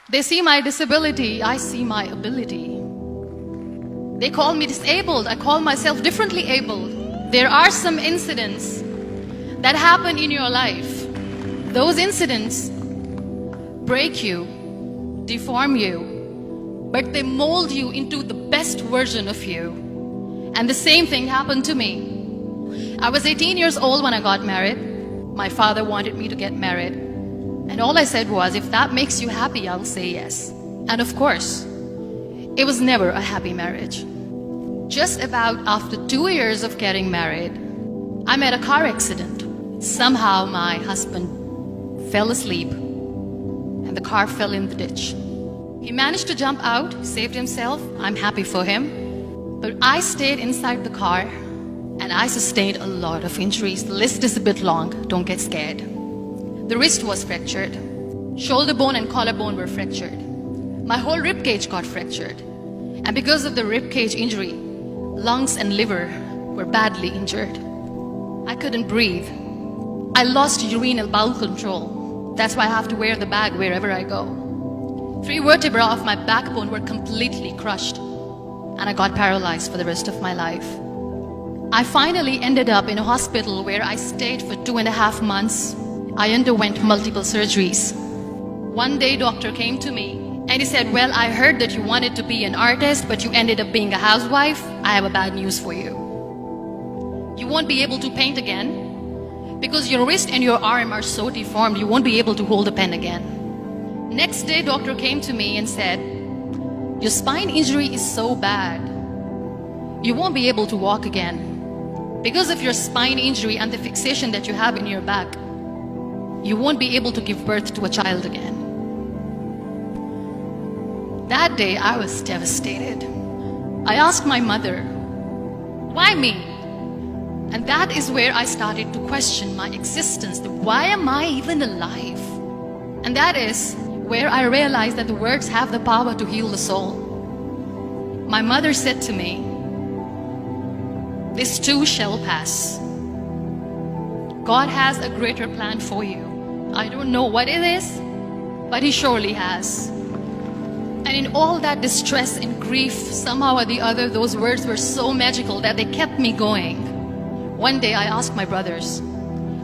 They see my disability, I see my ability. They call me disabled, I call myself differently abled. There are some incidents that happen in your life. Those incidents break you, deform you, but they mold you into the best version of you. And the same thing happened to me. I was 18 years old when I got married. My father wanted me to get married. And all I said was, if that makes you happy, I'll say yes. And of course, it was never a happy marriage. Just about after 2 years of getting married, I met a car accident. Somehow my husband fell asleep and the car fell in the ditch. He managed to jump out, saved himself. I'm happy for him. But I stayed inside the car and I sustained a lot of injuries. The list is a bit long, don't get scared. The wrist was fractured. Shoulder bone and collarbone were fractured. My whole rib cage got fractured. And because of the rib cage injury, lungs and liver were badly injured. I couldn't breathe. I lost urinary bowel control. That's why I have to wear the bag wherever I go. 3 vertebrae of my backbone were completely crushed. And I got paralyzed for the rest of my life. I finally ended up in a hospital where I stayed for 2.5 months. I underwent multiple surgeries. One day, doctor came to me and he said, well, I heard that you wanted to be an artist, but you ended up being a housewife. I have a bad news for you. You won't be able to paint again because your wrist and your arm are so deformed, you won't be able to hold a pen again. Next day, doctor came to me and said, your spine injury is so bad, you won't be able to walk again. Because of your spine injury and the fixation that you have in your back, you won't be able to give birth to a child again. That day, I was devastated. I asked my mother, why me? And that is where I started to question my existence. Why am I even alive? And that is where I realized that the words have the power to heal the soul. My mother said to me, this too shall pass. God has a greater plan for you. I don't know what it is, but He surely has. And in all that distress and grief, somehow or the other, those words were so magical that they kept me going. One day I asked my brothers,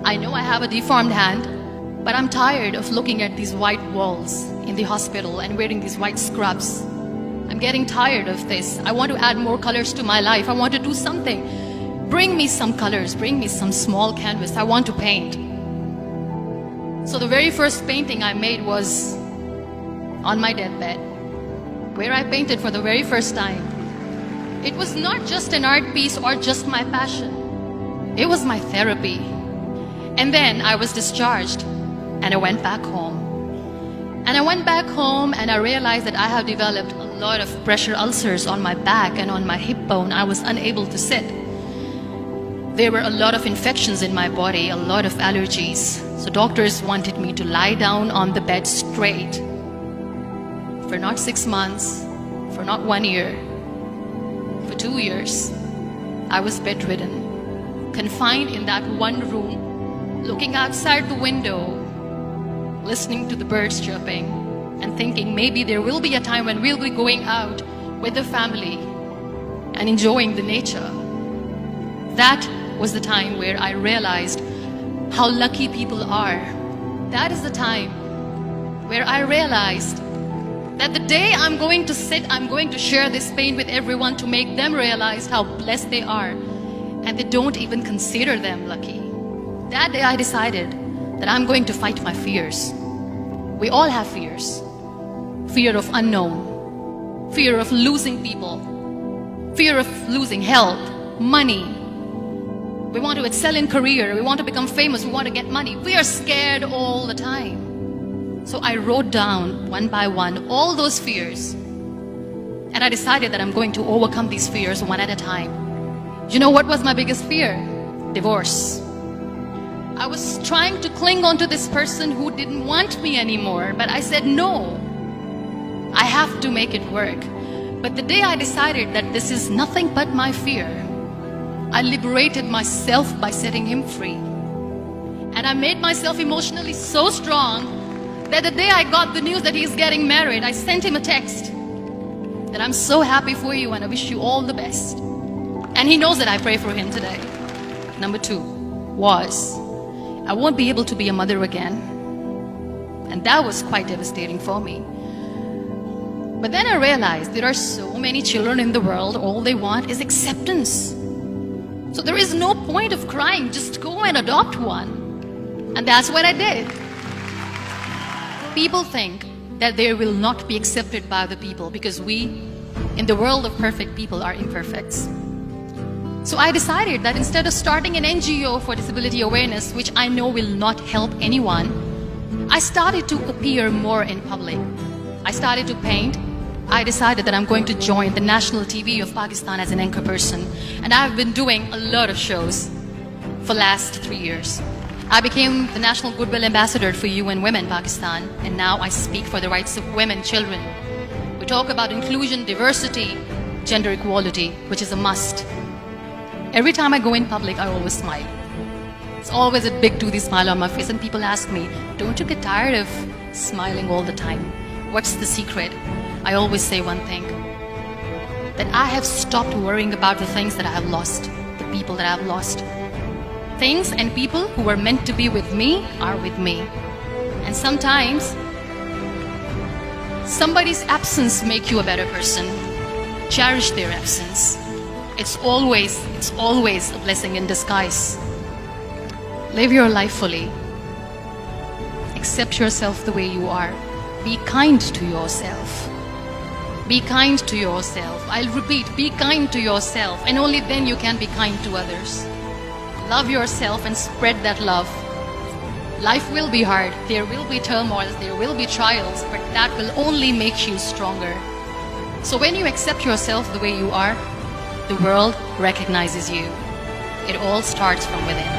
I know I have a deformed hand, but I'm tired of looking at these white walls in the hospital and wearing these white scrubs. I'm getting tired of this. I want to add more colors to my life. I want to do something. Bring me some colors. Bring me some small canvas. I want to paint. So the very first painting I made was on my deathbed, where I painted for the very first time. It was not just an art piece or just my passion. It was my therapy. And then I was discharged and I went back home. And I went back home and I realized that I have developed a lot of pressure ulcers on my back and on my hip bone. I was unable to sit. There were a lot of infections in my body, a lot of allergies. So doctors wanted me to lie down on the bed straight for not 6 months, for not 1 year, for 2 years. I was bedridden, confined in that one room, looking outside the window, listening to the birds chirping and thinking maybe there will be a time when we'll be going out with the family and enjoying the nature. That was the time where I realized how lucky people are. That is the time where I realized that the day I'm going to sit, I'm going to share this pain with everyone to make them realize how blessed they are, and they don't even consider them lucky. That day I decided that I'm going to fight my fears. We all have fears. Fear of unknown, fear of losing people, fear of losing health, money. We want to excel in career, we want to become famous, we want to get money. We are scared all the time. So I wrote down one by one all those fears. And I decided that I'm going to overcome these fears one at a time. You know what was my biggest fear? Divorce. I was trying to cling on to this person who didn't want me anymore, but I said no. I have to make it work. But the day I decided that this is nothing but my fear, I liberated myself by setting him free. And I made myself emotionally so strong that the day I got the news that he's getting married, I sent him a text that I'm so happy for you and I wish you all the best. And he knows that I pray for him today. Number 2 was, I won't be able to be a mother again. And that was quite devastating for me. But then I realized there are so many children in the world, all they want is acceptance. So there is no point of crying, just go and adopt one. And that's what I did. People think that they will not be accepted by the people because we, in the world of perfect people, are imperfects. So I decided that instead of starting an NGO for disability awareness, which I know will not help anyone, I started to appear more in public. I started to paint. I decided that I'm going to join the national TV of Pakistan as an anchor person. And I've been doing a lot of shows for the last 3 years. I became the National Goodwill Ambassador for UN Women Pakistan. And now I speak for the rights of women, children. We talk about inclusion, diversity, gender equality, which is a must. Every time I go in public, I always smile. It's always a big toothy smile on my face. And people ask me, don't you get tired of smiling all the time? What's the secret? I always say one thing, that I have stopped worrying about the things that I have lost, the people that I have lost. Things and people who were meant to be with me are with me. And sometimes, somebody's absence makes you a better person. Cherish their absence. It's always a blessing in disguise. Live your life fully. Accept yourself the way you are. Be kind to yourself. Be kind to yourself. I'll repeat, be kind to yourself, and only then you can be kind to others. Love yourself and spread that love. Life will be hard. There will be turmoils, there will be trials, but that will only make you stronger. So when you accept yourself the way you are, the world recognizes you. It all starts from within.